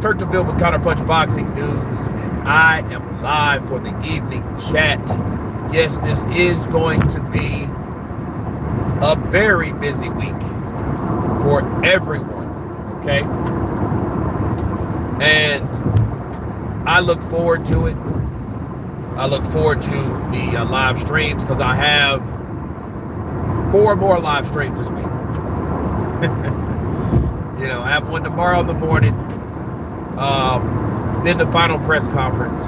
Kirkville with Counterpunch Boxing News, and I am live for the evening chat. Yes, this is going to be a very busy week for everyone, okay? And I look forward to it. I look forward to the live streams because I have 4 more live streams this week. You know, I have one tomorrow in the morning, then the final press conference,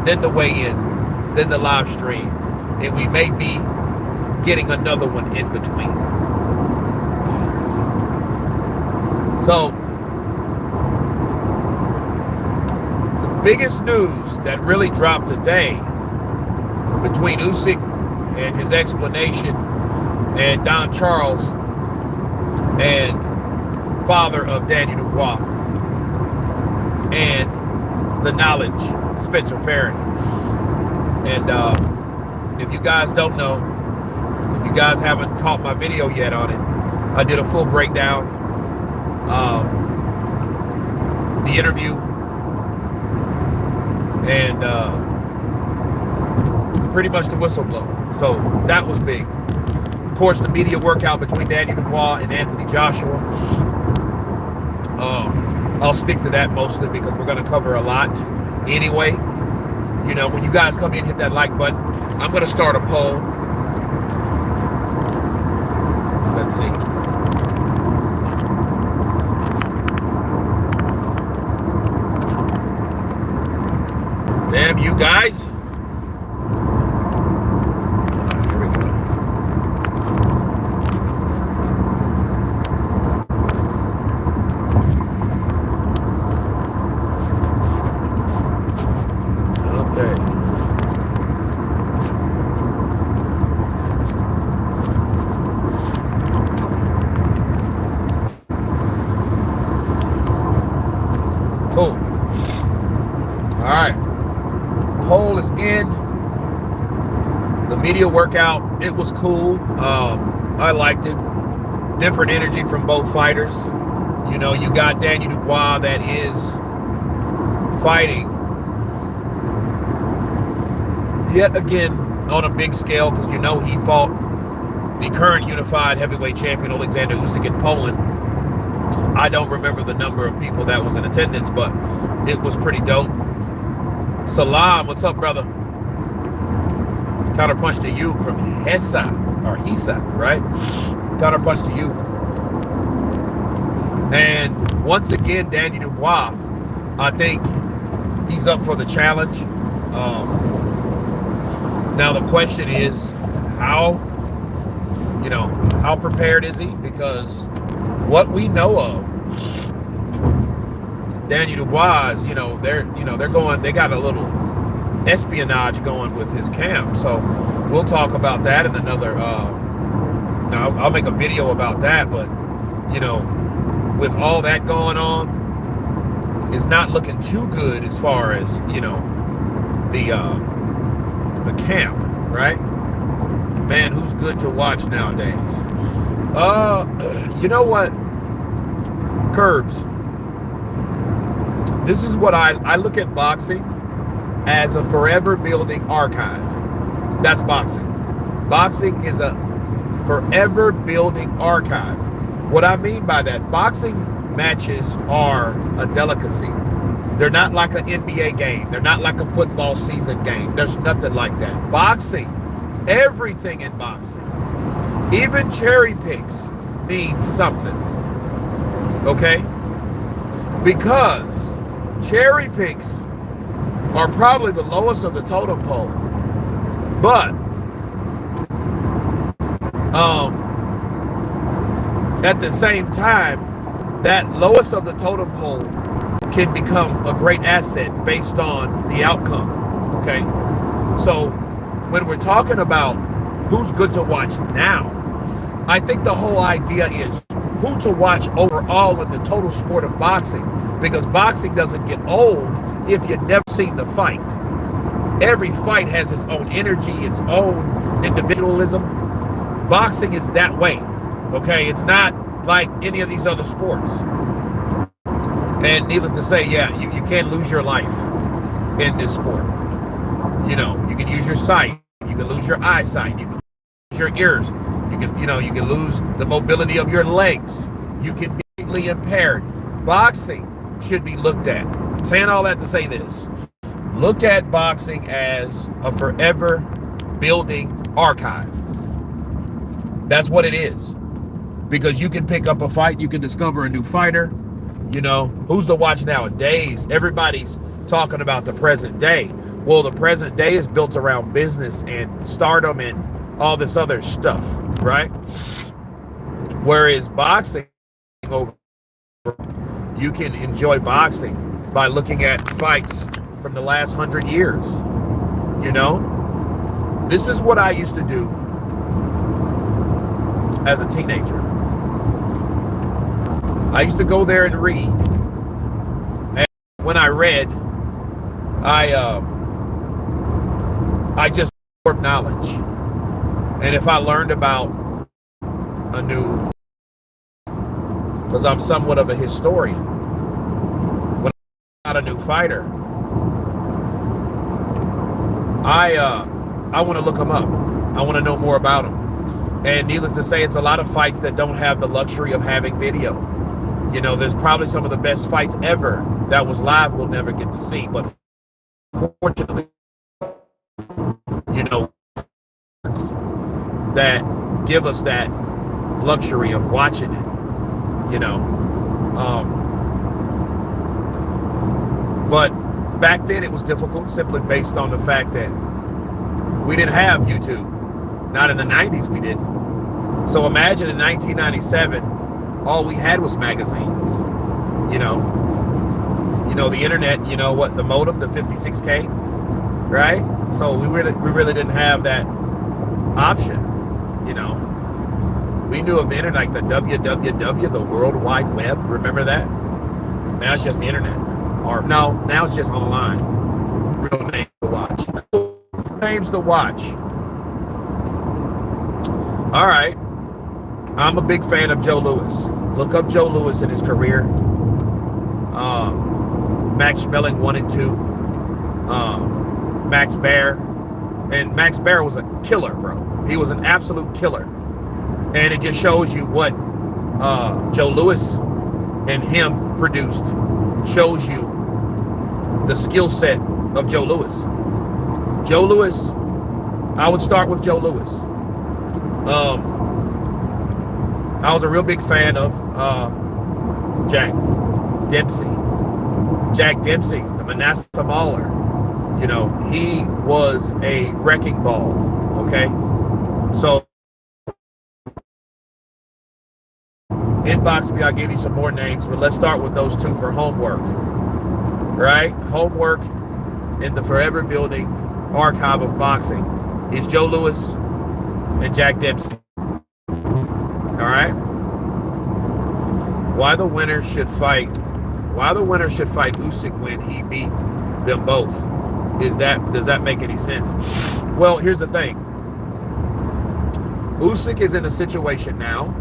then the weigh-in, then the live stream, and we may be getting another one in between. So, the biggest news that really dropped today between Usyk and his explanation and Don Charles and father of Daniel Dubois and the knowledge, Spencer Farron. And if you guys don't know, if you guys haven't caught my video yet on it, I did a full breakdown, the interview, and pretty much the whistleblowing. So that was big. Of course, the media workout between Daniel Dubois and Anthony Joshua. I'll stick to that mostly because we're going to cover a lot anyway. You know, when you guys come in, hit that like button. I'm going to start a poll. Let's see. Damn you guys. Cool. All right. Poll is in. The media workout, it was cool. I liked it. Different energy from both fighters. You know, you got Daniel Dubois that is fighting yet again on a big scale because you know he fought the current unified heavyweight champion Alexander Usyk in Poland. I don't remember the number of people that was in attendance, but it was pretty dope. Salam, what's up, brother? Counterpunch to you from Hessa, or Hisa, right? Counterpunch to you. And once again, Daniel Dubois, I think he's up for the challenge. Now the question is, how prepared is he? Because what we know of Daniel Dubois, they got a little espionage going with his camp. So we'll talk about that in another, I'll make a video about that, but, with all that going on, it's not looking too good as far as, the camp, right? Man, who's good to watch nowadays? You know what? Curbs. This is what I look at boxing as a forever building archive. That's boxing. Boxing is a forever building archive. What I mean by that, boxing matches are a delicacy. They're not like an NBA game. They're not like a football season game. There's nothing like that. Boxing, everything in boxing, even cherry picks means something. Okay? Because cherry picks are probably the lowest of the totem pole. But at the same time, that lowest of the totem pole can become a great asset based on the outcome. Okay? So when we're talking about who's good to watch now, I think the whole idea is who to watch overall in the total sport of boxing, because boxing doesn't get old if you've never seen the fight. Every fight has its own energy, its own individualism. Boxing is that way, okay? It's not like any of these other sports. And needless to say, yeah, you can lose your life in this sport. You know, you can use your sight, you can lose your eyesight, you can lose your ears, you can lose the mobility of your legs. You can be greatly impaired. Boxing should be looked at. I'm saying all that to say this. Look at boxing as a forever building archive. That's what it is. Because you can pick up a fight, you can discover a new fighter. You know, who's to watch nowadays? Everybody's talking about the present day. Well, the present day is built around business and stardom and all this other stuff, right? Whereas boxing, you can enjoy boxing by looking at fights from the last 100 years. You know, this is what I used to do as a teenager. I used to go there and read. And when I read, I just absorbed knowledge. And if I learned about a new, because I'm somewhat of a historian, when I got a new fighter, I want to look them up. I want to know more about them. And needless to say, it's a lot of fights that don't have the luxury of having video. You know, there's probably some of the best fights ever that was live we'll never get to see. But fortunately, you know, that give us that luxury of watching it, you know. But back then it was difficult simply based on the fact that we didn't have YouTube. Not in the 90s we didn't. So imagine in 1997, all we had was magazines, you know, the internet, you know what, the modem, the 56K, right? So we really didn't have that option, you know. We knew of the internet like the WWW, the World Wide Web. Remember that? Now it's just the internet. Or no, now it's just online. Real names to watch. Names to watch. All right. I'm a big fan of Joe Louis. Look up Joe Louis in his career. Max Schmeling 1 and 2. Max Baer. And Max Baer was a killer, bro. He was an absolute killer. And it just shows you what Joe Louis and him produced. Shows you the skill set of Joe Louis. Joe Louis, I would start with Joe Louis. I was a real big fan of Jack Dempsey. Jack Dempsey, the Manasseh Mauler. You know, he was a wrecking ball, okay? So, inbox me, I'll give you some more names, but let's start with those two for homework, right? Homework in the forever building archive of boxing is Joe Louis and Jack Dempsey. All right. Why the winner should fight Usyk when he beat them both? Does that make any sense? Well, here's the thing. Usyk is in a situation now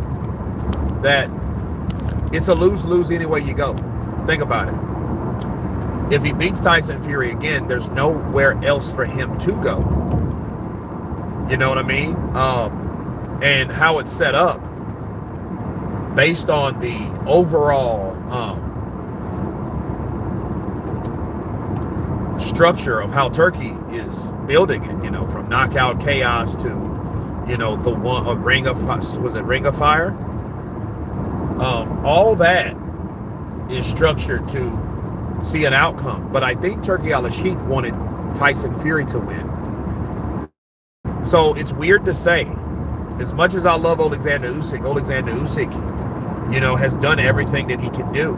that it's a lose-lose any way you go. Think about it. If he beats Tyson Fury again, there's nowhere else for him to go. You know what I mean? And how it's set up, based on the overall structure of how Turkey is building it, you know, from knockout chaos to, you know, the one of Ring of Fire? All that is structured to see an outcome. But I think Turki Al-Sheikh wanted Tyson Fury to win. So it's weird to say, as much as I love Alexander Usyk, you know, has done everything that he can do.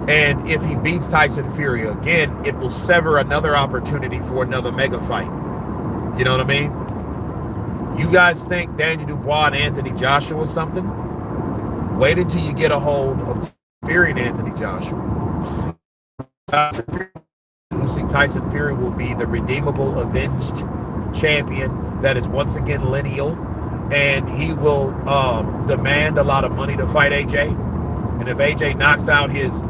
And if he beats Tyson Fury again, it will sever another opportunity for another mega fight. You know what I mean? You guys think Daniel Dubois and Anthony Joshua is something? Wait until you get a hold of Fury and Anthony Joshua. Tyson Fury will be the redeemable, avenged champion that is once again lineal. And he will demand a lot of money to fight AJ. And if AJ knocks out his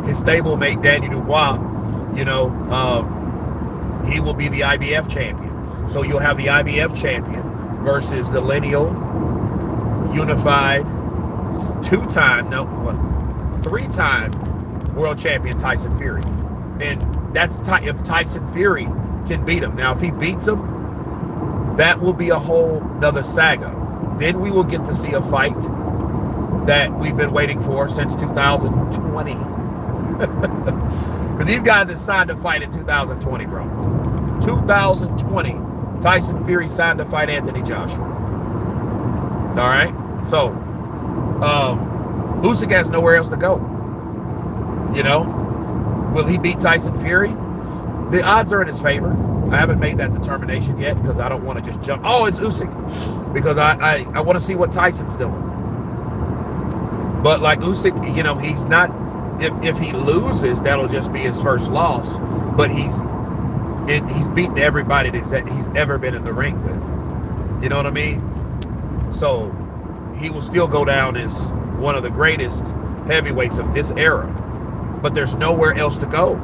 His stablemate, Daniel Dubois, he will be the IBF champion. So you'll have the IBF champion versus the lineal, unified, three-time world champion Tyson Fury. And that's if Tyson Fury can beat him. Now, if he beats him, that will be a whole nother saga. Then we will get to see a fight that we've been waiting for since 2020. Because these guys have signed to fight in 2020, bro. 2020, Tyson Fury signed to fight Anthony Joshua. All right? So, Usyk has nowhere else to go. Will he beat Tyson Fury? The odds are in his favor. I haven't made that determination yet because I don't want to just jump. Oh, it's Usyk. Because I want to see what Tyson's doing. But like Usyk, he's not, if he loses, that'll just be his first loss. But he's beaten everybody that he's ever been in the ring with. You know what I mean? So he will still go down as one of the greatest heavyweights of this era. But there's nowhere else to go.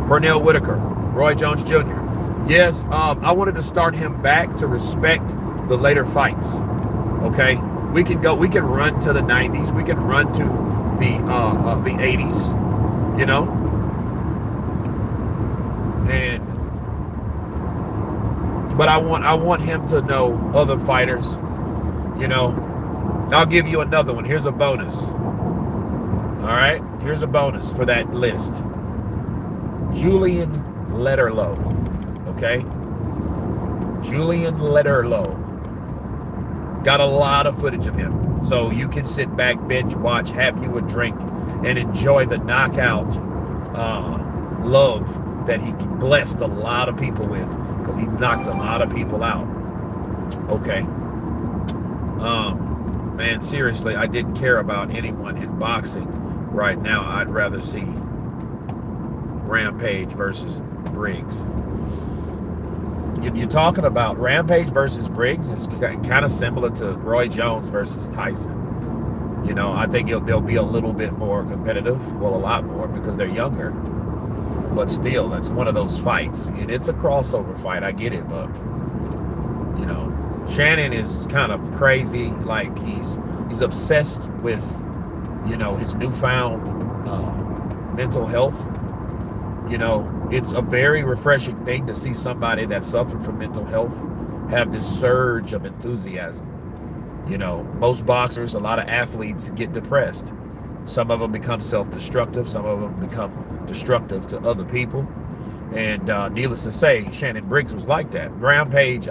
Pernell Whitaker, Roy Jones Jr. Yes, I wanted to start him back to respect the later fights. Okay, we can run to the 90s, we can run to the 80s, but I want him to know other fighters. I'll give you another one. Here's a bonus. All right, here's a bonus for that list. Julian Letterlow, okay? Julian Letterlow. Got a lot of footage of him. So you can sit back, binge watch, have you a drink, and enjoy the knockout love that he blessed a lot of people with, because he knocked a lot of people out. Okay. Man, seriously, I didn't care about anyone in boxing right now. I'd rather see Rampage versus Briggs. If you're talking about Rampage versus Briggs, it's kind of similar to Roy Jones versus Tyson. I think they'll be a little bit more competitive. Well, a lot more, because they're younger. But still, that's one of those fights. And it's a crossover fight. I get it, but, Shannon is kind of crazy. Like, he's obsessed with, his newfound mental health. It's a very refreshing thing to see somebody that suffered from mental health have this surge of enthusiasm. Most boxers, a lot of athletes get depressed. Some of them become self-destructive. Some of them become destructive to other people. And needless to say, Shannon Briggs was like that.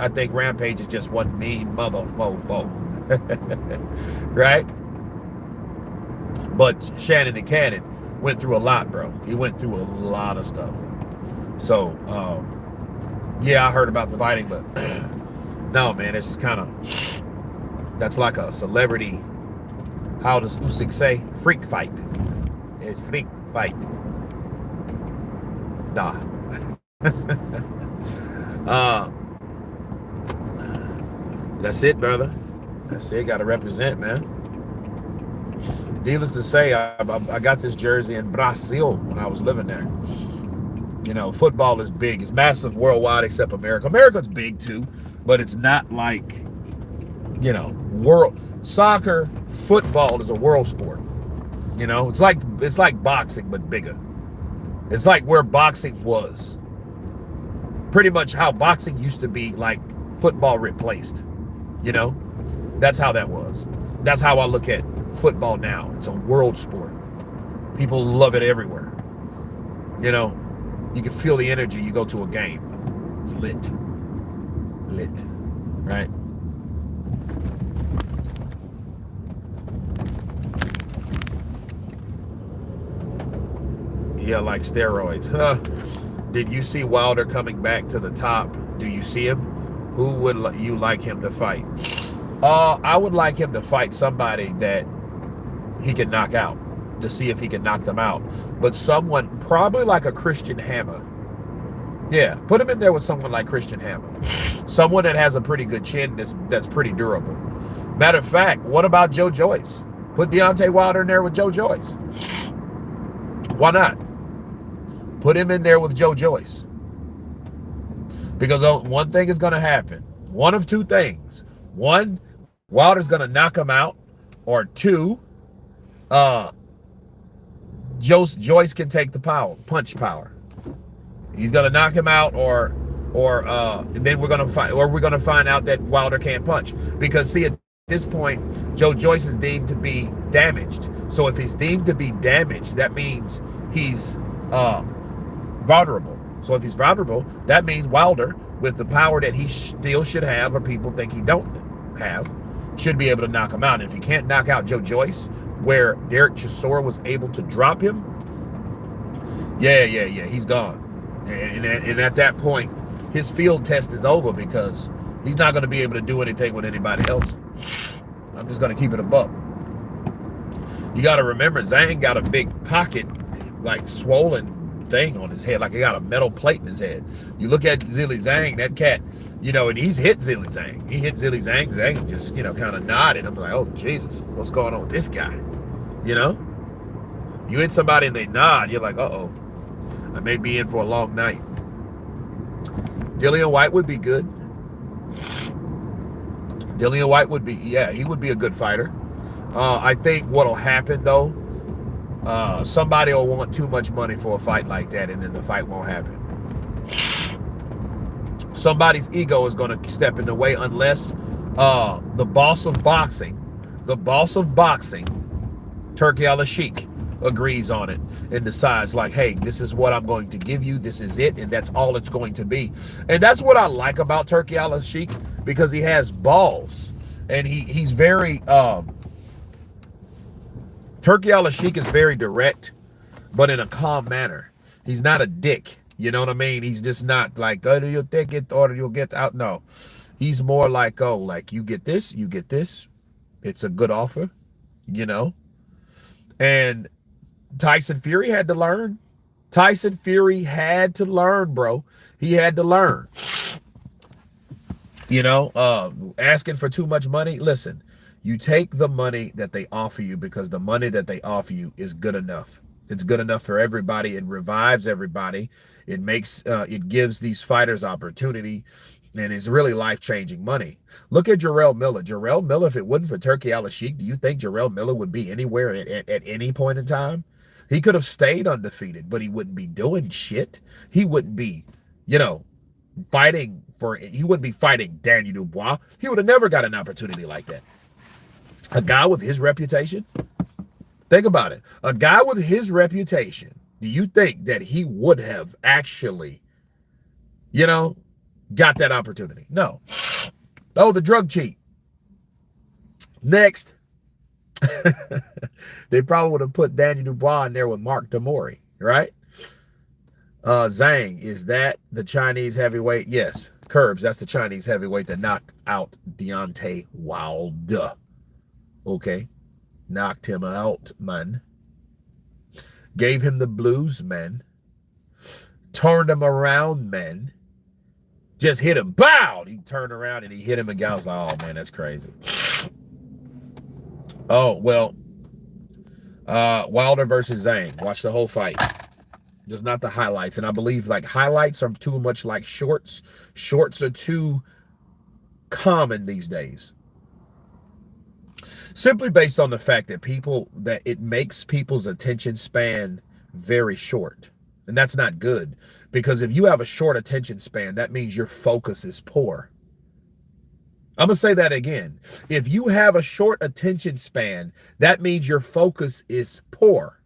I think Rampage is just one mean mofo. Right? But Shannon the Cannon went through a lot, bro. He went through a lot of stuff. So, yeah, I heard about the fighting, but no, man, it's just kind of, that's like a celebrity, how does Usyk say? Freak fight. It's freak fight. Nah. That's it, brother. That's it. Got to represent, man. Needless to say, I got this jersey in Brazil when I was living there. Football is big. It's massive worldwide except America. America's big too, but it's not like, world soccer. Football is a world sport. It's like boxing but bigger. It's like where boxing was. Pretty much how boxing used to be, like football replaced. That's how that was. That's how I look at football now. It's a world sport. People love it everywhere. You can feel the energy. You go to a game. It's lit. Right? Yeah, like steroids. Did you see Wilder coming back to the top? Do you see him? Who would you like him to fight? I would like him to fight somebody that he can knock out, to see if he can knock them out. But someone, probably like a Christian Hammer. Yeah, put him in there with someone like Christian Hammer. Someone that has a pretty good chin that's pretty durable. Matter of fact, what about Joe Joyce? Put Deontay Wilder in there with Joe Joyce. Why not? Put him in there with Joe Joyce. Because one thing is going to happen. One of two things. One, Wilder's going to knock him out. Or two, Joyce can take the punch power. He's going to knock him out, or then we're going to find out that Wilder can't punch. Because see, at this point, Joe Joyce is deemed to be damaged. So if he's deemed to be damaged, that means he's vulnerable. So if he's vulnerable, that means Wilder, with the power that he still should have, or people think he don't have, should be able to knock him out. And if he can't knock out Joe Joyce, where Derek Chisora was able to drop him, yeah, he's gone. And at that point, his field test is over, because he's not going to be able to do anything with anybody else. I'm just going to keep it a buck. You got to remember, Zang got a big pocket, like swollen thing on his head, like he got a metal plate in his head. You look at Zhilei Zhang, that cat, and he's hit Zhilei Zhang. He hit Zhilei Zhang. Zhang just, kind of nodded. I'm like, oh, Jesus, what's going on with this guy? You hit somebody and they nod, you're like, uh-oh, I may be in for a long night. Dillian Whyte would be good. Dillian Whyte would be, he would be a good fighter. I think what'll happen, though, somebody will want too much money for a fight like that, and then the fight won't happen. Somebody's ego is going to step in the way, unless the boss of boxing, Turki Al-Sheikh, agrees on it and decides, like, hey, this is what I'm going to give you, this is it, and that's all it's going to be. And that's what I like about Turki Al-Sheikh, because he has balls, and he's very Turki Al-Sheikh is very direct, but in a calm manner. He's not a dick, you know what I mean? He's just not like, oh, you'll take it or you'll get out. No, he's more like, oh, like, you get this, it's a good offer, and Tyson Fury had to learn. Tyson Fury had to learn, bro. He had to learn. Asking for too much money. Listen, you take the money that they offer you, because the money that they offer you is good enough. It's good enough for everybody. It revives everybody. It makes, it gives these fighters opportunity, and it's really life-changing money. Look at Jarrell Miller. Jarrell Miller, if it wasn't for Turki Al-Sheikh, do you think Jarrell Miller would be anywhere at any point in time? He could have stayed undefeated, but he wouldn't be doing shit. He wouldn't be, fighting he wouldn't be fighting Daniel Dubois. He would have never got an opportunity like that. A guy with his reputation, think about it. A guy with his reputation, do you think that he would have actually, got that opportunity? No. Oh, the drug cheat. Next. They probably would have put Daniel Dubois in there with Mark Damori, right? Zang, is that the Chinese heavyweight? Yes. Curbs, that's the Chinese heavyweight that knocked out Deontay Wilder. Okay. Knocked him out, man. Gave him the blues, man. Turned him around, man. Just hit him. Bow! He turned around and he hit him again. I was like, oh, man, that's crazy. Oh, well, Wilder versus Zang. Watch the whole fight. Just not the highlights. And I believe, like, highlights are too much like shorts. Shorts are too common these days. Simply based on the fact that it makes people's attention span very short. And that's not good. Because if you have a short attention span, that means your focus is poor. I'm going to say that again. If you have a short attention span, that means your focus is poor.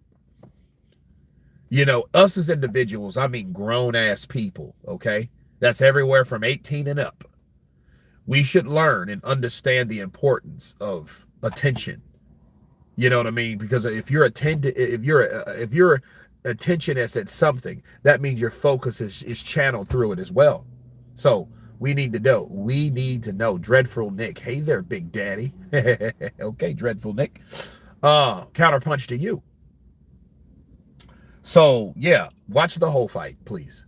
Us as individuals, I mean grown-ass people, okay? That's everywhere from 18 and up. We should learn and understand the importance of attention. You know what I mean? Because if your attention is at something, that means your focus is channeled through it as well. So we need to know. We need to know. Dreadful Nick. Hey there, Big Daddy. Okay, Dreadful Nick. Counterpunch to you. So yeah, watch the whole fight, please.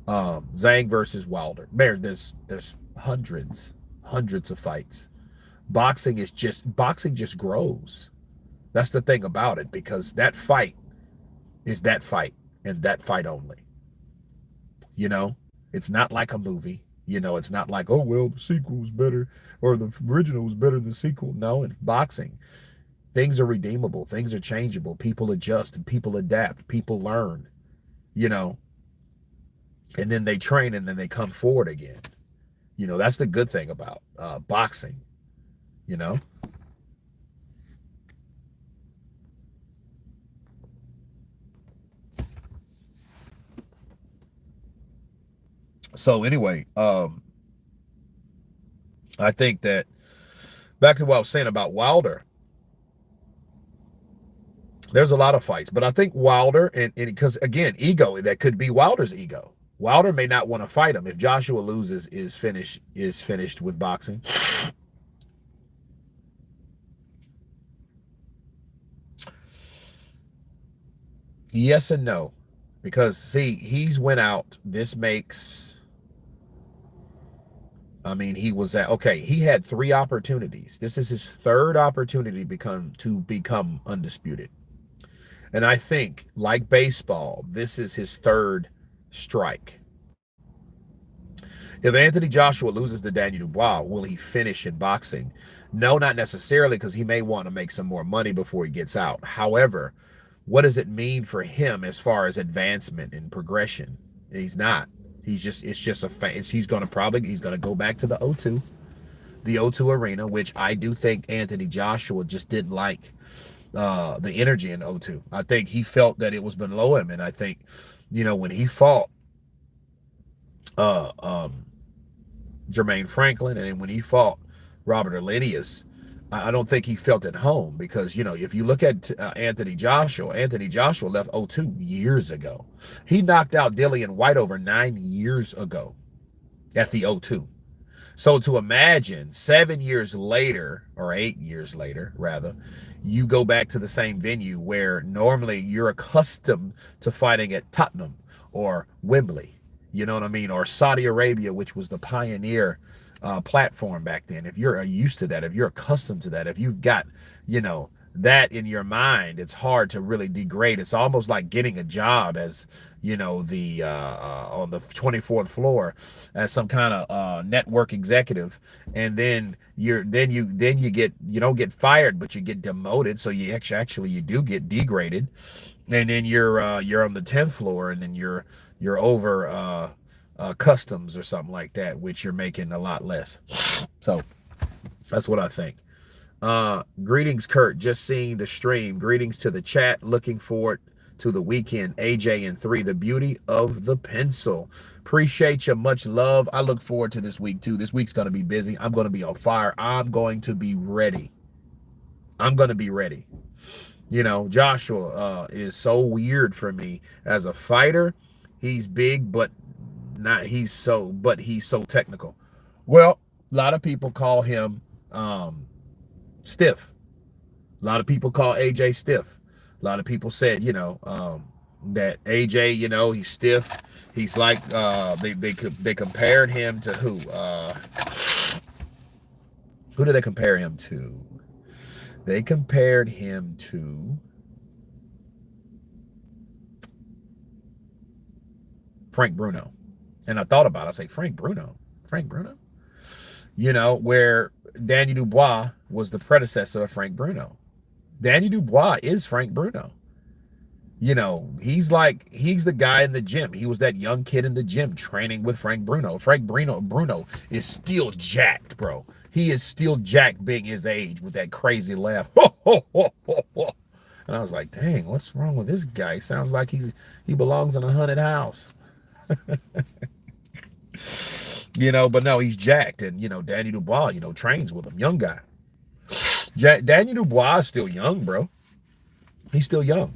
Zhang versus Wilder. There's hundreds of fights. Boxing just grows. That's the thing about it, because that fight is that fight and that fight only. You know, it's not like a movie. It's not like, oh, well, the sequel was better or the original was better than the sequel. No, in boxing, things are redeemable, things are changeable, people adjust and people adapt, people learn, you know, and then they train and then they come forward again. That's the good thing about boxing, you know. So anyway, I think that back to what I was saying about Wilder, there's a lot of fights, but I think Wilder, and because again, ego, that could be Wilder's ego. Wilder may not want to fight him if Joshua loses, is finished with boxing. Yes and no, because see, he's went out. This makes, I mean, he was at, okay. He had three opportunities. This is his third opportunity to become undisputed, and I think, like baseball, this is his third strike. If Anthony Joshua loses to Daniel Dubois, will he finish in boxing? No, not necessarily, because he may want to make some more money before he gets out. However, what does it mean for him as far as advancement and progression? He's not. It's just he's going to go back to the O2 arena, which I do think Anthony Joshua just didn't like the energy in O2. I think he felt that it was below him, and I think, when he fought uh, um, Jermaine Franklin, and when he fought Robert Elenius, I don't think he felt at home, because, if you look at Anthony Joshua left O2 years ago. He knocked out Dillian White over 9 years ago at the O2. So to imagine 7 years later, or 8 years later, rather, you go back to the same venue where normally you're accustomed to fighting at Tottenham or Wembley, you know what I mean? Or Saudi Arabia, which was the pioneer platform back then. If you're used to that, if you're accustomed to that, if you've got, that in your mind, it's hard to really degrade. It's almost like getting a job as, the on the 24th floor as some kind of network executive, and then you don't get fired, but you get demoted. So you do get degraded, and then you're on the 10th floor, and then you're over customs or something like that, which you're making a lot less. So that's what I think. Greetings, Kurt. Just seeing the stream. Greetings to the chat. Looking forward to the weekend. AJ and 3, the beauty of the pencil. Appreciate you. Much love. I look forward to this week too. This week's going to be busy. I'm going to be on fire. I'm going to be ready. Joshua is so weird for me as a fighter. He's big, but he's so technical. Well, a lot of people call him stiff. A lot of people call AJ stiff. A lot of people said, that AJ, he's stiff. He's like they compared him to who? Who did they compare him to? They compared him to Frank Bruno. And I thought about it. I say, Frank Bruno? Where Daniel Dubois was the predecessor of Frank Bruno. Daniel Dubois is Frank Bruno. He's the guy in the gym. He was that young kid in the gym training with Frank Bruno. Bruno is still jacked, bro. He is still jacked being his age, with that crazy laugh. And I was like, dang, what's wrong with this guy? He sounds like he belongs in a haunted house. But no, he's jacked. And, Danny Dubois, trains with him. Young guy. Daniel Dubois is still young, bro. He's still young.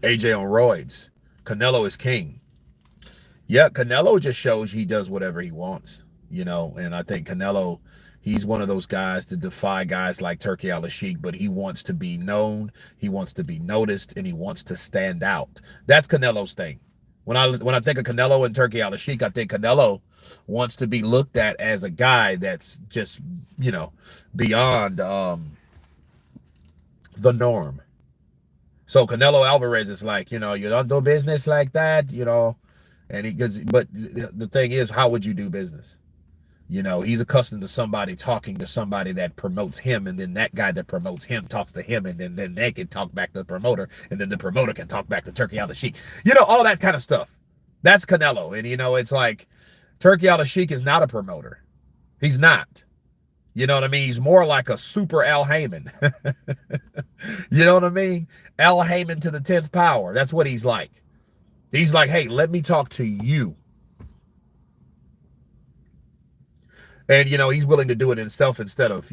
AJ on roids. Canelo is king. Yeah, Canelo just shows he does whatever he wants, and I think Canelo, he's one of those guys to defy guys like Turkey Al-Sheikh, but he wants to be known, he wants to be noticed, and he wants to stand out. That's Canelo's thing. When I think of Canelo and Turkey Al-Sheikh, I think Canelo wants to be looked at as a guy that's just, beyond the norm. So Canelo Alvarez is like, you don't do business like that, and but the thing is, how would you do business? He's accustomed to somebody talking to somebody that promotes him, and then that guy that promotes him talks to him, and then they can talk back to the promoter, and then the promoter can talk back to Turkey Al-Sheikh. All that kind of stuff. That's Canelo. And, it's like Turkey Al-Sheikh is not a promoter. He's not. You know what I mean? He's more like a super Al Heyman. You know what I mean? Al Heyman to the 10th power. That's what he's like. He's like, hey, let me talk to you. And, he's willing to do it himself instead of,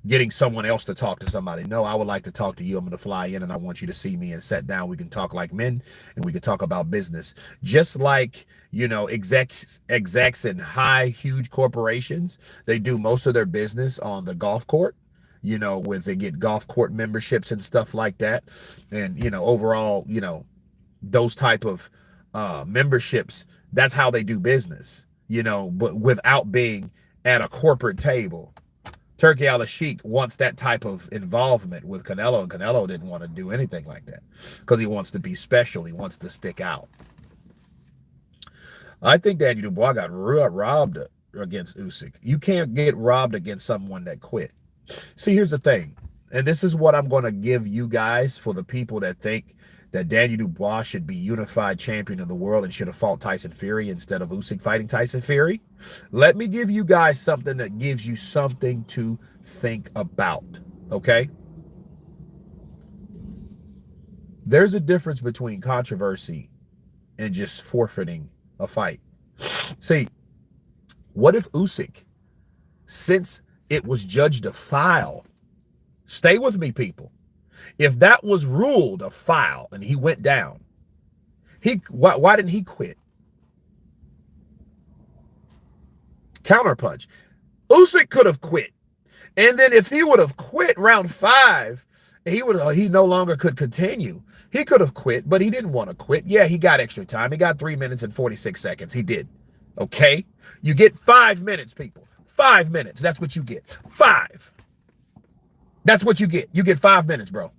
getting someone else to talk to somebody. No, I would like to talk to you. I'm going to fly in and I want you to see me and sit down. We can talk like men and we can talk about business. Just like, execs in huge corporations, they do most of their business on the golf court, where they get golf court memberships and stuff like that. And, overall, those type of memberships, that's how they do business, but without being at a corporate table. Turkey Al-Sheikh wants that type of involvement with Canelo, and Canelo didn't want to do anything like that because he wants to be special. He wants to stick out. I think Danny Dubois got robbed against Usyk. You can't get robbed against someone that quit. See, here's the thing, and this is what I'm going to give you guys for the people that think that Danny Dubois should be unified champion of the world and should have fought Tyson Fury instead of Usyk fighting Tyson Fury. Let me give you guys something that gives you something to think about, okay? There's a difference between controversy and just forfeiting a fight. See, what if Usyk, since it was judged a foul, stay with me, people, if that was ruled a foul and he went down, why didn't he quit? Counterpunch. Usyk could have quit. And then if he would have quit round 5, he no longer could continue. He could have quit, but he didn't want to quit. Yeah, he got extra time. He got 3 minutes and 46 seconds. He did. Okay? You get 5 minutes, people. 5 minutes. That's what you get. 5. That's what you get. You get 5 minutes, bro.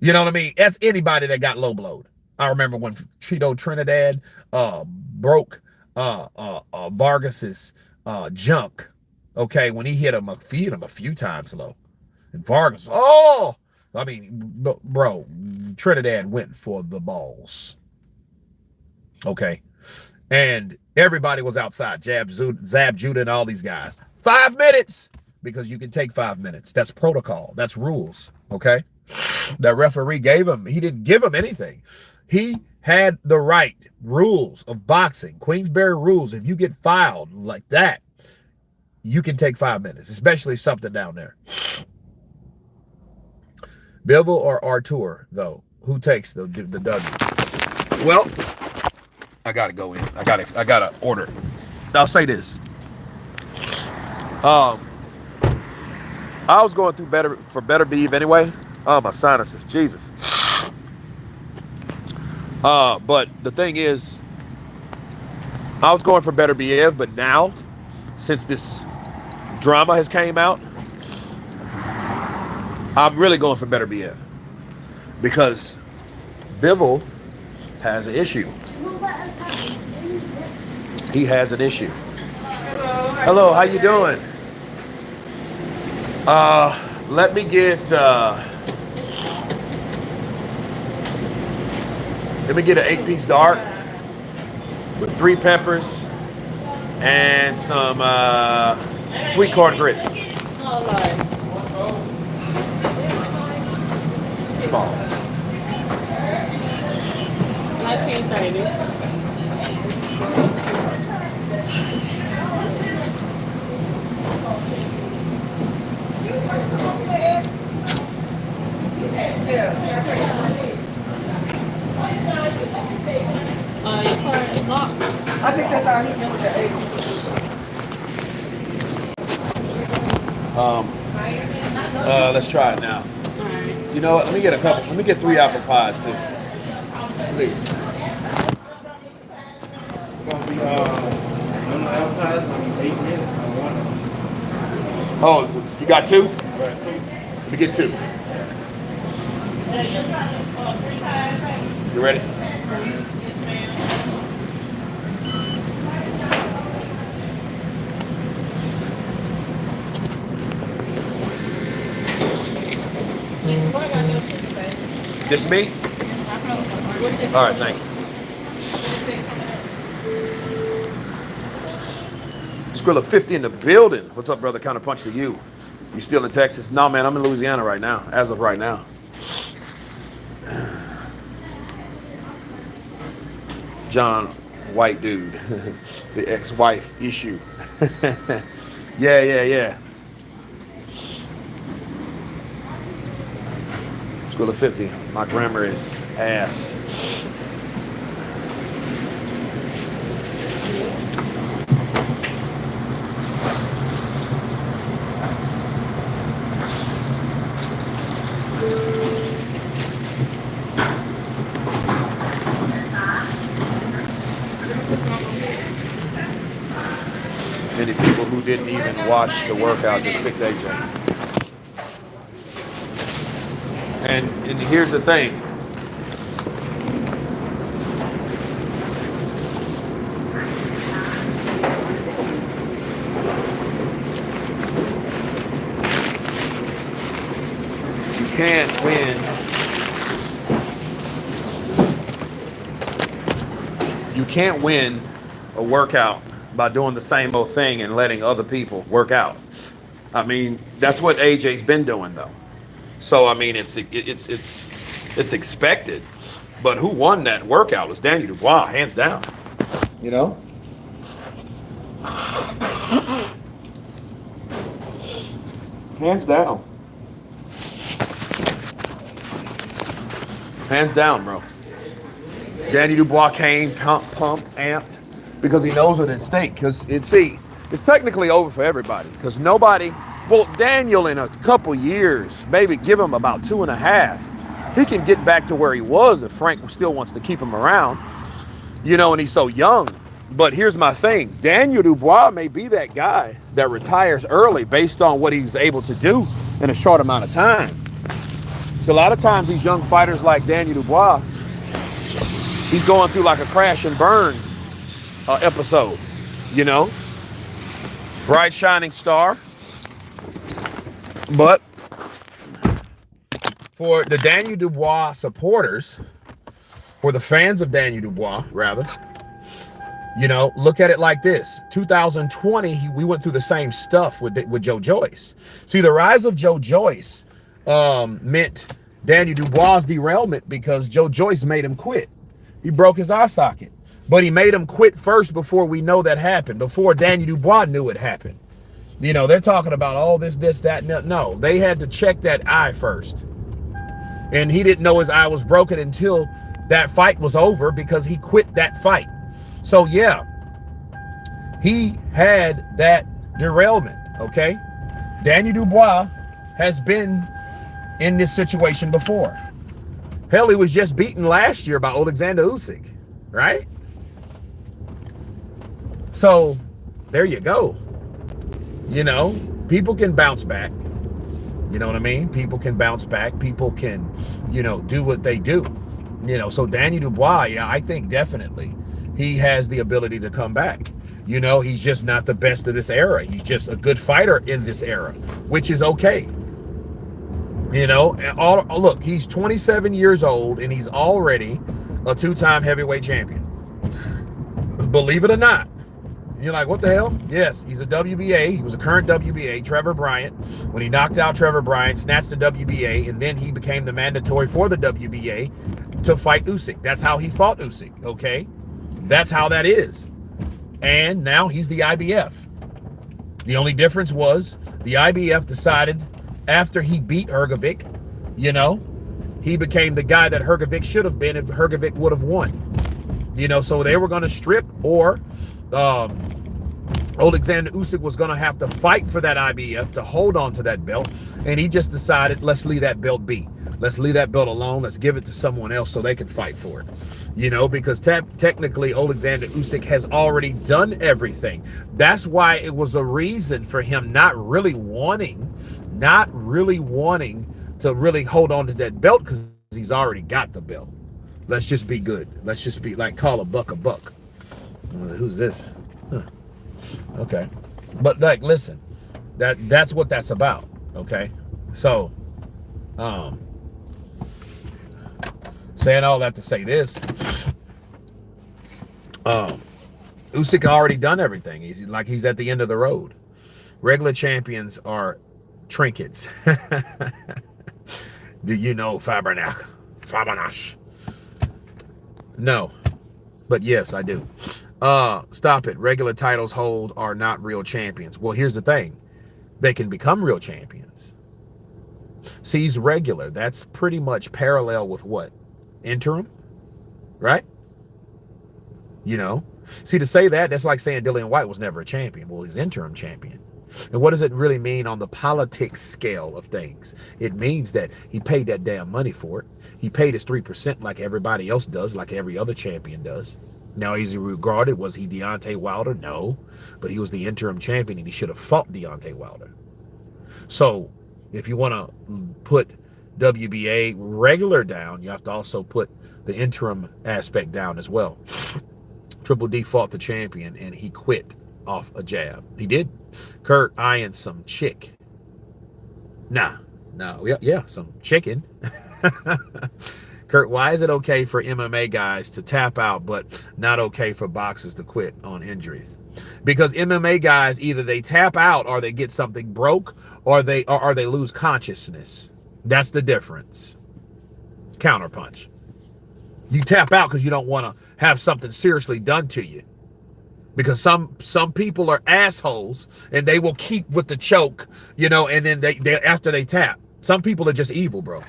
You know what I mean? That's anybody that got low blowed. I remember when Cheeto Trinidad broke Vargas's junk. Okay, when he hit him a few times low. And Vargas, bro, Trinidad went for the balls. Okay. And everybody was outside. Zab Judah and all these guys. 5 minutes. Because you can take 5 minutes. That's protocol. That's rules. Okay. That referee he didn't give him anything. He had the right rules of boxing, Queensberry rules. If you get fouled like that, you can take 5 minutes, especially something down there. Bivol or Artur, though, who takes the W? Well, I gotta go in. I gotta order. I'll say this. I was going through Better Believe anyway. Oh, my sinuses, Jesus. But the thing is, I was going for Better Believe, but now, since this drama has came out, I'm really going for Better Believe because Bivol has an issue. He has an issue. Hello, how you doing? Let me get an 8-piece dark with 3 peppers and some sweet corn grits. Small. 1930. Your car is locked. I think that's how he with the 8. Let's try it now. All right. You know what? Let me get 3 apple pies too. Please. I'm advertising. I'm 8 minutes. I want it. Oh, you got 2? Right, so Let me get 2. You ready? Just me? All right, thank you. Skrilla 50 in the building. What's up, brother? Counterpunch to you. You still in Texas? No, man, I'm in Louisiana right now, as of right now. John, white dude. The ex-wife issue. Yeah. Skrilla 50. My grammar is ass. Many people who didn't even watch the workout just picked AJ. And here's the thing. You can't win. You can't win a workout by doing the same old thing and letting other people work out. I mean, that's what AJ's been doing though. So I mean, it's expected. But who won that workout was Daniel Dubois, hands down. You know? Hands down. Hands down, bro. Danny Dubois came pumped, amped, because he knows what at stake. Because it's technically over for everybody. Because nobody, well, Daniel in a couple years, maybe give him about 2.5, he can get back to where he was if Frank still wants to keep him around. You know, and he's so young. But here's my thing. Daniel Dubois may be that guy that retires early based on what he's able to do in a short amount of time. So a lot of times these young fighters like Daniel Dubois, he's going through like a crash and burn episode, you know? Bright shining star. But for the Daniel Dubois supporters, for the fans of Daniel Dubois, rather, you know, look at it like this. 2020, we went through the same stuff with Joe Joyce. See, the rise of Joe Joyce meant Daniel Dubois' derailment because Joe Joyce made him quit. He broke his eye socket. But he made him quit first before we know that happened, before Daniel Dubois knew it happened. You know, they're talking about all this, that, no. They had to check that eye first. And he didn't know his eye was broken until that fight was over because he quit that fight. So, yeah, he had that derailment, okay? Daniel Dubois has been in this situation before. Hell, he was just beaten last year by Alexander Usyk, right? So, there you go. You know, people can bounce back. You know what I mean? People can bounce back. People can, you know, do what they do. You know, so Daniel Dubois, yeah, I think definitely he has the ability to come back. You know, he's just not the best of this era. He's just a good fighter in this era, which is okay. You know, look, he's 27 years old and he's already a 2-time heavyweight champion. Believe it or not. You're like, what the hell? Yes, he's a WBA. He was a current WBA, Trevor Bryant. When he knocked out Trevor Bryant, snatched the WBA, and then he became the mandatory for the WBA to fight Usyk. That's how he fought Usyk, okay? That's how that is. And now he's the IBF. The only difference was the IBF decided after he beat Hrgovic, you know, he became the guy that Hrgovic should have been if Hrgovic would have won. You know, so they were going to strip, or Alexander Usyk was going to have to fight for that IBF to hold on to that belt. And he just decided, let's leave that belt be. Let's leave that belt alone. Let's give it to someone else so they can fight for it. You know, because technically Alexander Usyk has already done everything. That's why it was a reason for him not really wanting to really hold on to that belt, because he's already got the belt. Let's just be good. Let's just be like, call a buck a buck. Who's this? Huh. Okay. But like, listen, that's what that's about. Okay. So, saying all that to say this, Usyk already done everything. He's at the end of the road. Regular champions are trinkets. Do you know Fabernash? No, but yes, I do. Stop it. Regular titles hold are not real champions. Well, here's the thing. They can become real champions. See, he's regular. That's pretty much parallel with what? Interim? Right? You know? See, to say that's like saying Dillian White was never a champion. Well, he's interim champion. And what does it really mean on the politics scale of things? It means that he paid that damn money for it. He paid his 3% like everybody else does, like every other champion does. Now, is he regarded? Was he Deontay Wilder? No. But he was the interim champion, and he should have fought Deontay Wilder. So, if you want to put WBA regular down, you have to also put the interim aspect down as well. Triple D fought the champion, and he quit off a jab. He did. Kurt eyeing some chick. Yeah, some chicken. Kurt, why is it okay for MMA guys to tap out, but not okay for boxers to quit on injuries? Because MMA guys, either they tap out or they get something broke, or they lose consciousness. That's the difference. Counterpunch. You tap out because you don't want to have something seriously done to you. Because some people are assholes and they will keep with the choke, you know, and then they after they tap. Some people are just evil, bro.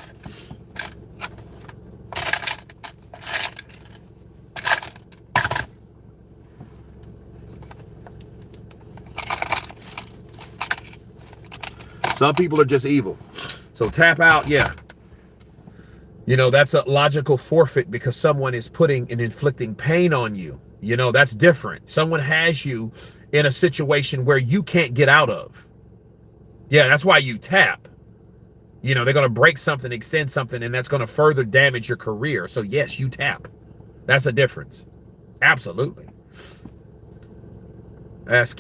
Some people are just evil. So tap out, yeah. You know, that's a logical forfeit because someone is putting and inflicting pain on you. You know, that's different. Someone has you in a situation where you can't get out of. Yeah, that's why you tap. You know, they're going to break something, extend something, and that's going to further damage your career. So, yes, you tap. That's the difference. Absolutely. Ask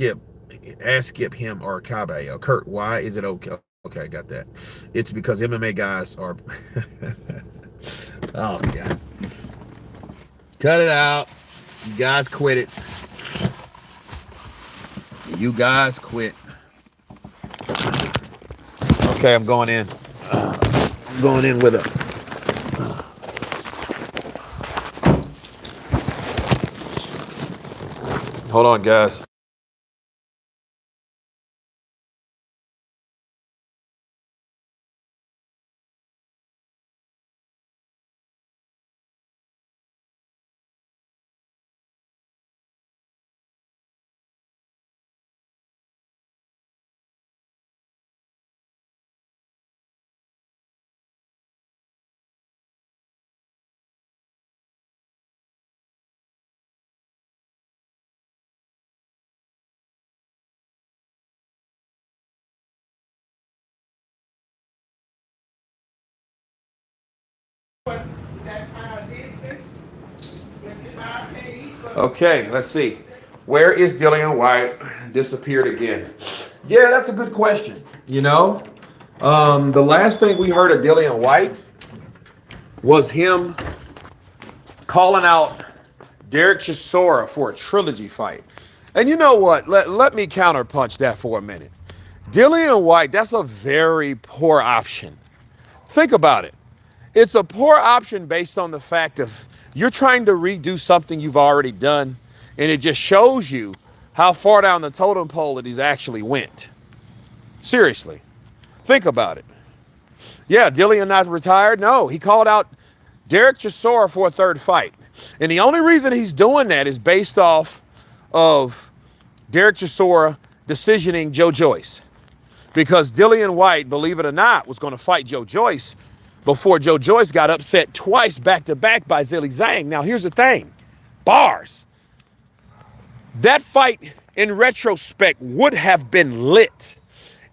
Skip him or Caballero. Kurt, why is it okay? Okay, I got that. It's because MMA guys are... Oh, God. Cut it out. You guys quit it. You guys quit. Okay, I'm going in. I'm going in with it. Hold on, guys. Okay, let's see. Where is Dillian White? Disappeared again. Yeah, that's a good question. You know, the last thing we heard of Dillian White was him calling out Derek Chisora for a trilogy fight. And you know what? Let me counterpunch that for a minute. Dillian White, that's a very poor option. Think about it. It's a poor option based on the fact of you're trying to redo something you've already done, and it just shows you how far down the totem pole it he's actually went. Seriously. Think about it. Yeah, Dillian not retired? No, he called out Derek Chisora for a third fight. And the only reason he's doing that is based off of Derek Chisora decisioning Joe Joyce. Because Dillian White, believe it or not, was going to fight Joe Joyce before Joe Joyce got upset twice back-to-back by Zilly Zhang. Now, here's the thing. Bars. That fight, in retrospect, would have been lit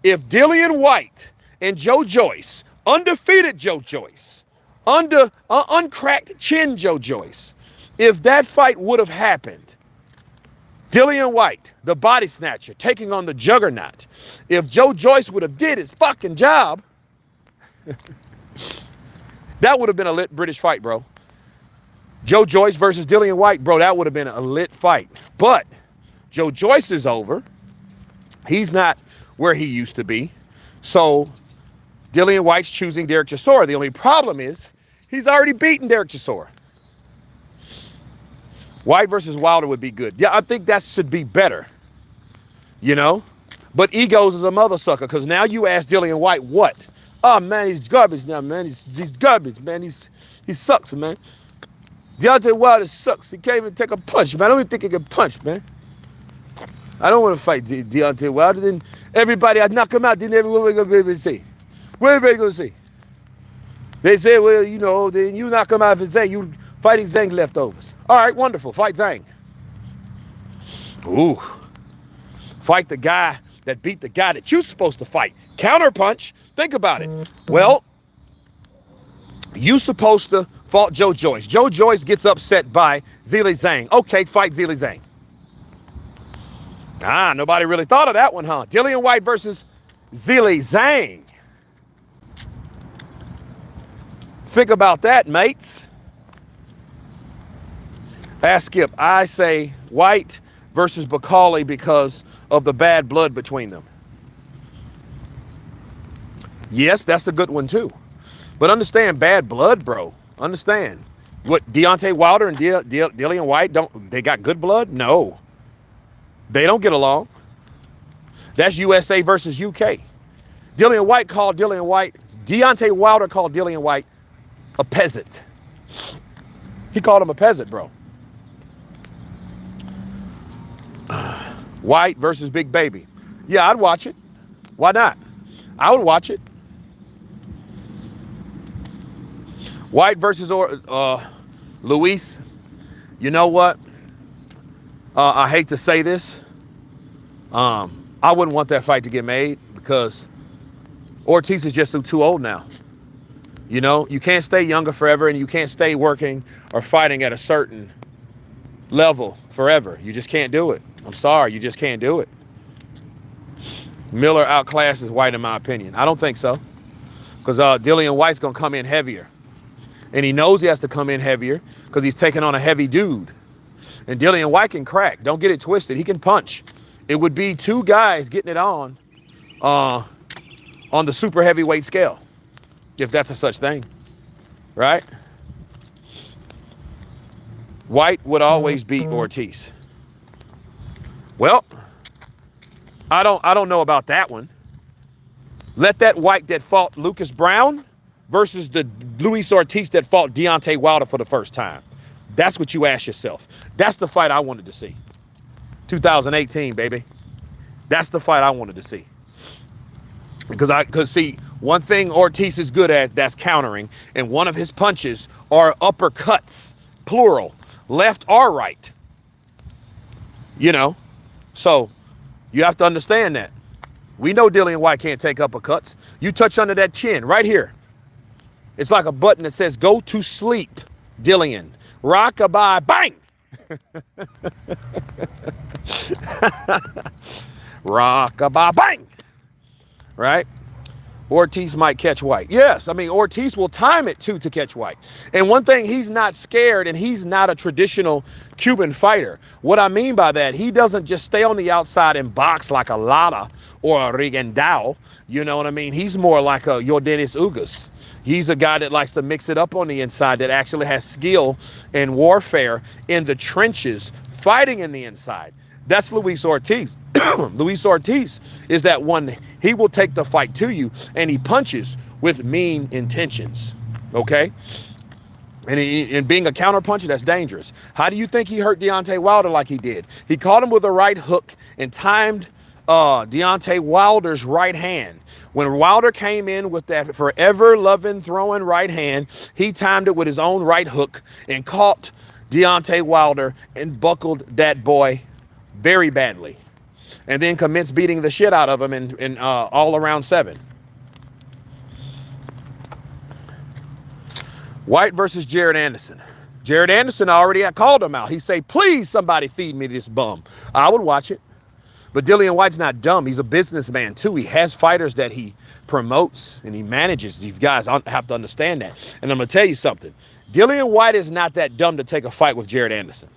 if Dillian Whyte and Joe Joyce, undefeated Joe Joyce, uncracked chin Joe Joyce, if that fight would have happened, Dillian Whyte, the body snatcher, taking on the juggernaut, if Joe Joyce would have did his fucking job, that would have been a lit British fight, bro. Joe Joyce versus Dillian Whyte, bro, that would have been a lit fight. But Joe Joyce is over. He's not where he used to be. So Dillian Whyte's choosing Derek Chisora. The only problem is he's already beaten Derek Chisora. Whyte versus Wilder would be good. Yeah, I think that should be better, you know? But egos is a mother sucker, because now you ask Dillian Whyte what? Oh, man, he's garbage now, man. He's garbage, man. He sucks, man. Deontay Wilder sucks. He can't even take a punch, man. I don't even think he can punch, man. I don't want to fight Deontay Wilder. Then everybody, I knock him out, then everyone going to be able to see. What everybody going to see? They say, well, you know, then you knock him out for Zang. You fighting Zang leftovers. All right, wonderful. Fight Zang. Ooh. Fight the guy that beat the guy that you're supposed to fight. Counterpunch. Think about it. Well, you supposed to fight Joe Joyce. Joe Joyce gets upset by Zhilei Zhang. Okay, fight Zhilei Zhang. Ah, nobody really thought of that one, huh? Dillian Whyte versus Zhilei Zhang. Think about that, mates. Ask Skip. I say Whyte versus Bacali because of the bad blood between them. Yes, that's a good one too. But understand, bad blood, bro. Understand. What, Deontay Wilder and Dillian Whyte, they got good blood? No. They don't get along. That's USA versus UK. Deontay Wilder called Dillian Whyte a peasant. He called him a peasant, bro. Whyte versus Big Baby. Yeah, I'd watch it. Why not? I would watch it. Whyte versus Luis. You know what? I hate to say this. I wouldn't want that fight to get made because Ortiz is just too old now. You know, you can't stay younger forever, and you can't stay working or fighting at a certain level forever. You just can't do it. I'm sorry, you just can't do it. Miller outclasses Whyte in my opinion. I don't think so. Because Dillian Whyte's going to come in heavier. And he knows he has to come in heavier because he's taking on a heavy dude. And Dillian Whyte can crack. Don't get it twisted. He can punch. It would be two guys getting it on the super heavyweight scale, if that's a such thing, right? Whyte would always beat Ortiz. Well, I don't know about that one. Let that Whyte that fought Lucas Brown versus the Luis Ortiz that fought Deontay Wilder for the first time. That's what you ask yourself. That's the fight I wanted to see. 2018, baby. That's the fight I wanted to see. Because see, one thing Ortiz is good at, that's countering, and one of his punches are uppercuts, plural, left or right. You know, so you have to understand that. We know Dillian Whyte can't take uppercuts. You touch under that chin right here. It's like a button that says, go to sleep, Dillian. Rockabye, bang! Rockabye, bang! Right? Ortiz might catch Whyte. Yes, I mean, Ortiz will time it too to catch Whyte. And one thing, he's not scared, and he's not a traditional Cuban fighter. What I mean by that, he doesn't just stay on the outside and box like a Lara or a Rigendao. You know what I mean? He's more like a Yordenis Ugas. He's a guy that likes to mix it up on the inside, that actually has skill and warfare in the trenches, fighting in the inside. That's Luis Ortiz. Luis Ortiz is that one. He will take the fight to you, and he punches with mean intentions, okay? And being a counterpuncher, that's dangerous. How do you think he hurt Deontay Wilder like he did? He caught him with a right hook and timed Deontay Wilder's right hand. When Wilder came in with that forever loving throwing right hand, he timed it with his own right hook and caught Deontay Wilder and buckled that boy very badly. And then commenced beating the shit out of him in all around 7. White versus Jared Anderson. Jared Anderson already had called him out. He say, please somebody feed me this bum. I would watch it. But Dillian White's not dumb. He's a businessman too. He has fighters that he promotes and he manages. You guys have to understand that. And I'm going to tell you something. Dillian White is not that dumb to take a fight with Jared Anderson.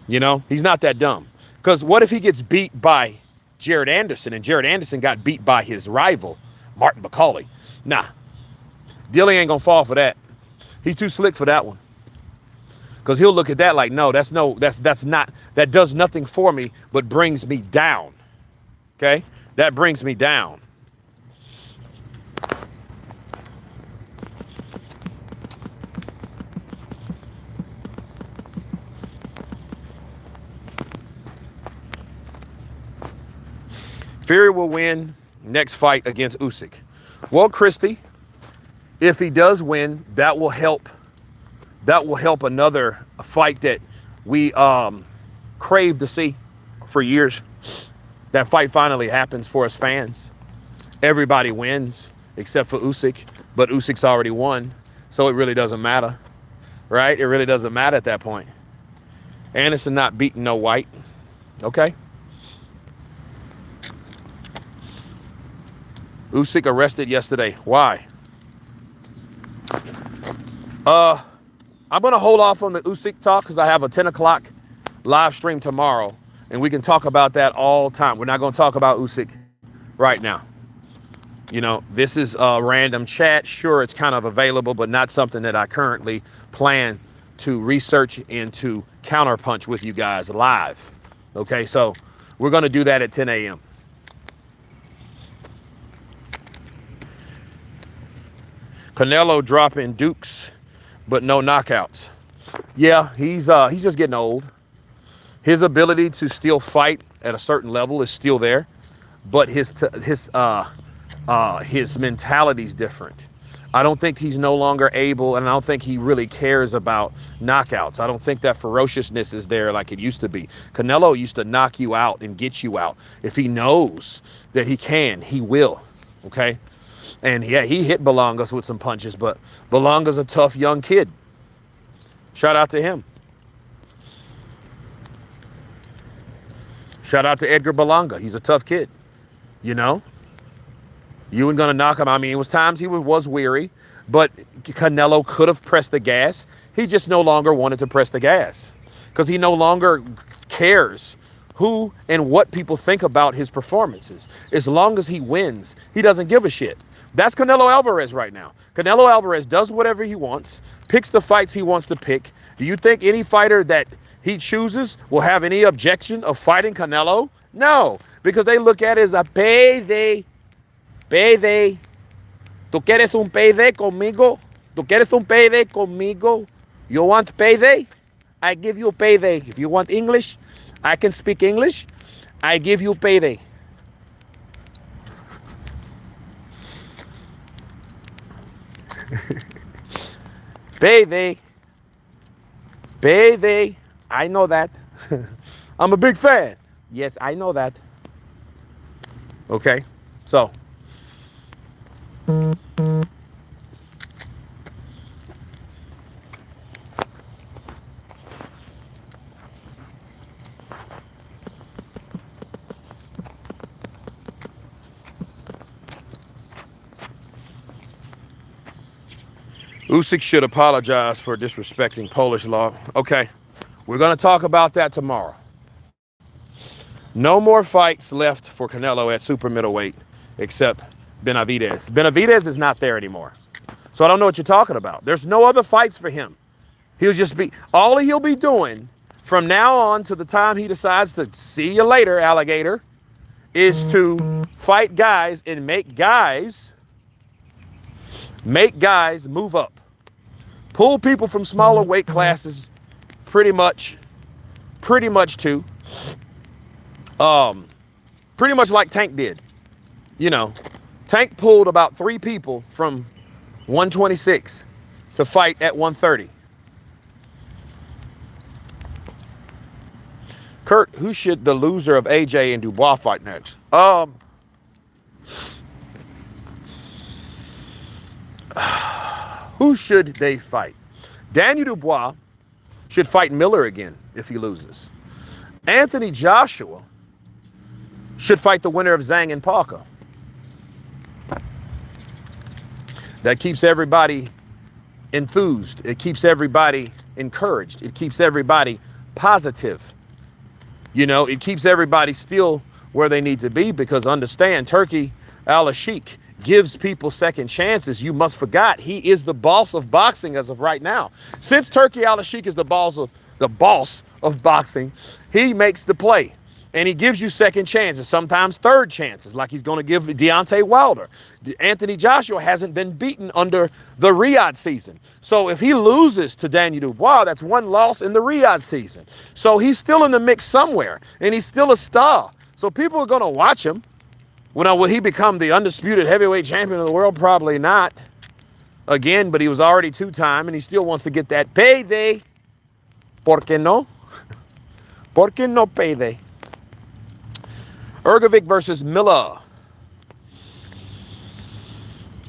You know, he's not that dumb. Because what if he gets beat by Jared Anderson and Jared Anderson got beat by his rival, Martin McCauley? Nah, Dillian ain't going to fall for that. He's too slick for that one. Because he'll look at that like, no, that's not, that does nothing for me, but brings me down. Okay? That brings me down. Fury will win next fight against Usyk. Well, Christie, if he does win, that will help another fight that we craved to see for years. That fight finally happens for us fans. Everybody wins except for Usyk, but Usyk's already won, so it really doesn't matter, right? It really doesn't matter at that point. Anderson not beating no White, okay? Usyk arrested yesterday. Why? I'm going to hold off on the Usyk talk because I have a 10 o'clock live stream tomorrow, and we can talk about that all time. We're not going to talk about Usyk right now. You know, this is a random chat. Sure, it's kind of available, but not something that I currently plan to research and to counterpunch with you guys live. Okay, so we're going to do that at 10 a.m. Canelo dropping dukes, but no knockouts. Yeah, he's just getting old. His ability to still fight at a certain level is still there, but his mentality's different. I don't think he's no longer able, and I don't think he really cares about knockouts. I don't think that ferociousness is there like it used to be. Canelo used to knock you out and get you out. If he knows that he can, he will, okay? And yeah, he hit Belangas with some punches, but Belanga's a tough young kid. Shout out to him. Shout out to Edgar Berlanga. He's a tough kid, you know? You weren't going to knock him. I mean, it was times he was weary, but Canelo could have pressed the gas. He just no longer wanted to press the gas because he no longer cares who and what people think about his performances. As long as he wins, he doesn't give a shit. That's Canelo Alvarez right now. Canelo Alvarez does whatever he wants, picks the fights he wants to pick. Do you think any fighter that he chooses will have any objection of fighting Canelo? No, because they look at it as a payday. Payday. ¿Tú quieres un payday conmigo? ¿Tú quieres un payday conmigo? You want payday? I give you payday. If you want English, I can speak English. I give you payday. Payday. Payday. I know that. I'm a big fan. Yes, I know that. Okay, so. Usyk should apologize for disrespecting Polish law. Okay, we're going to talk about that tomorrow. No more fights left for Canelo at super middleweight except Benavidez. Benavidez is not there anymore. So I don't know what you're talking about. There's no other fights for him. He'll just be, all he'll be doing from now on to the time he decides to see you later, alligator, is to fight guys and make guys move up. Pull people from smaller weight classes pretty much too. Pretty much like Tank did. You know, Tank pulled about 3 people from 126 to fight at 130. Kurt, who should the loser of AJ and Dubois fight next? Who should they fight? Daniel Dubois should fight Miller again if he loses. Anthony Joshua should fight the winner of Zang and Parker. That keeps everybody enthused. It keeps everybody encouraged. It keeps everybody positive. You know, it keeps everybody still where they need to be, because understand, Turki Al-Ashik gives people second chances. You must forget, he is the boss of boxing as of right now. Since Turki Al-Ashik is the boss of boxing, he makes the play. And he gives you second chances, sometimes third chances, like he's going to give Deontay Wilder. Anthony Joshua hasn't been beaten under the Riyadh season. So if he loses to Daniel Dubois, that's 1 loss in the Riyadh season. So he's still in the mix somewhere, and he's still a star. So people are going to watch him. Will he become the undisputed heavyweight champion of the world? Probably not. Again, but he was already 2-time, and he still wants to get that payday. ¿Por qué no? ¿Por qué no payday? Ergovic versus Miller.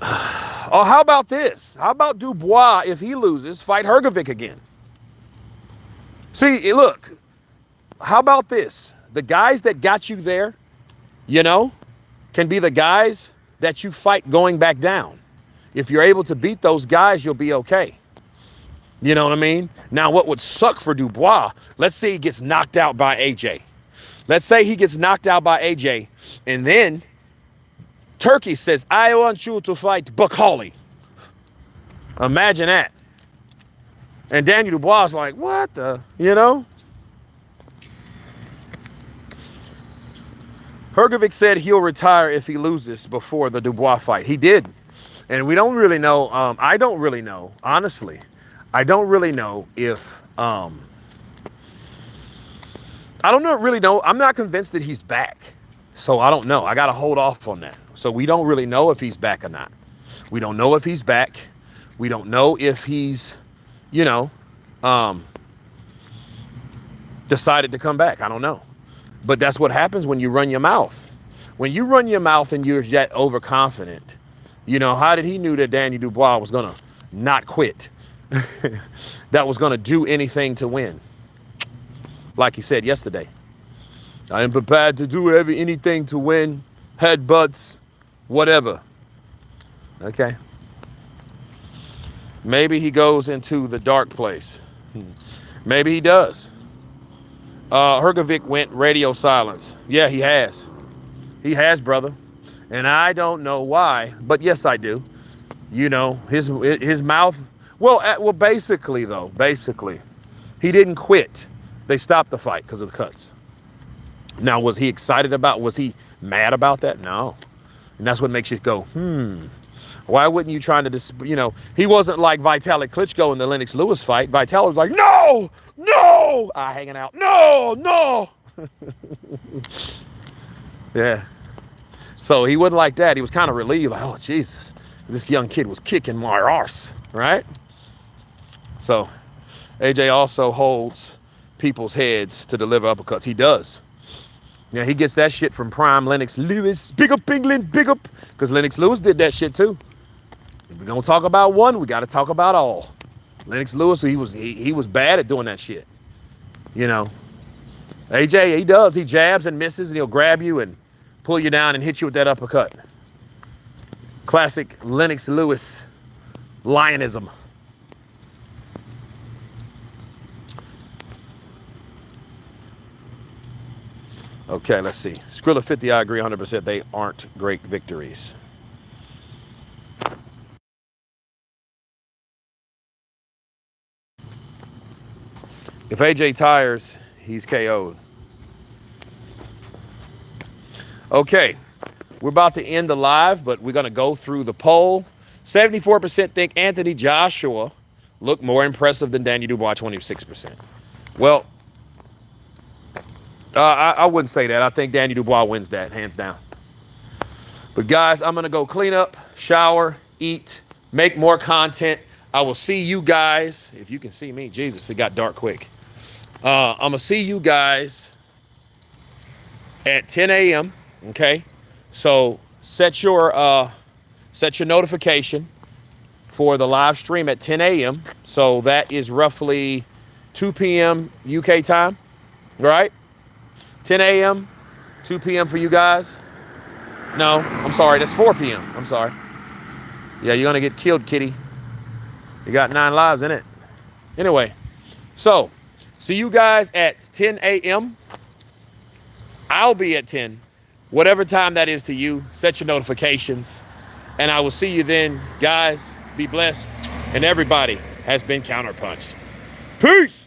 Oh, how about this? How about Dubois, if he loses, fight Ergovic again? See, look, how about this? The guys that got you there, you know, can be the guys that you fight going back down. If you're able to beat those guys, you'll be okay. You know what I mean? Now, what would suck for Dubois, let's say he gets knocked out by AJ. Let's say he gets knocked out by AJ, and then Turki says, I want you to fight Bukhali. Imagine that. And Daniel Dubois is like, what the, you know? Ergovic said he'll retire if he loses before the Dubois fight. He did. And we don't really know, I don't really know, honestly. I don't really know if, I don't really know. I'm not convinced that he's back. So I don't know. I got to hold off on that. So we don't really know if he's back or not. We don't know if he's back. We don't know if he's, you know, decided to come back. I don't know. But that's what happens when you run your mouth. When you run your mouth and you're yet overconfident, you know, how did he knew that Daniel Dubois was going to not quit? That was going to do anything to win. Like he said yesterday, I am prepared to do anything to win, headbutts, whatever. Okay. Maybe he goes into the dark place. Maybe he does. Ergovic went radio silence. Yeah, he has. He has, brother. And I don't know why, but yes, I do. You know, his mouth. Well, basically, he didn't quit. They stopped the fight because of the cuts. Now, was he excited about, was he mad about that? No. And that's what makes you go, why wouldn't you try to, you know, he wasn't like Vitaly Klitschko in the Lennox Lewis fight. Vitaly was like, no, hanging out, no. Yeah. So he wasn't like that. He was kind of relieved, like, oh, Jesus, this young kid was kicking my arse, right? So AJ also holds people's heads to deliver uppercuts. He does. Yeah, he gets that shit from prime Lennox Lewis. Big up England, big up. Because Lennox Lewis did that shit too. If we're going to talk about one, we got to talk about all. Lennox Lewis, he was bad at doing that shit. You know. AJ, he does. He jabs and misses, and he'll grab you and pull you down and hit you with that uppercut. Classic Lennox Lewis lionism. Okay, let's see. Skrilla 50, I agree 100%. They aren't great victories. If AJ tires, he's KO'd. Okay, we're about to end the live, but we're going to go through the poll. 74% think Anthony Joshua looked more impressive than Daniel Dubois, 26%. Well, I wouldn't say that. I think Danny Dubois wins that, hands down. But guys, I'm going to go clean up, shower, eat, make more content. I will see you guys. If you can see me, Jesus, it got dark quick. I'm going to see you guys at 10 a.m. Okay. So set your notification for the live stream at 10 a.m. So that is roughly 2 p.m. UK time, right? 10 a.m., 2 p.m. for you guys. No, I'm sorry. That's 4 p.m. I'm sorry. Yeah, you're going to get killed, kitty. You got 9 lives in it. Anyway, so see you guys at 10 a.m. I'll be at 10. Whatever time that is to you, set your notifications. And I will see you then. Guys, be blessed. And everybody has been counterpunched. Peace.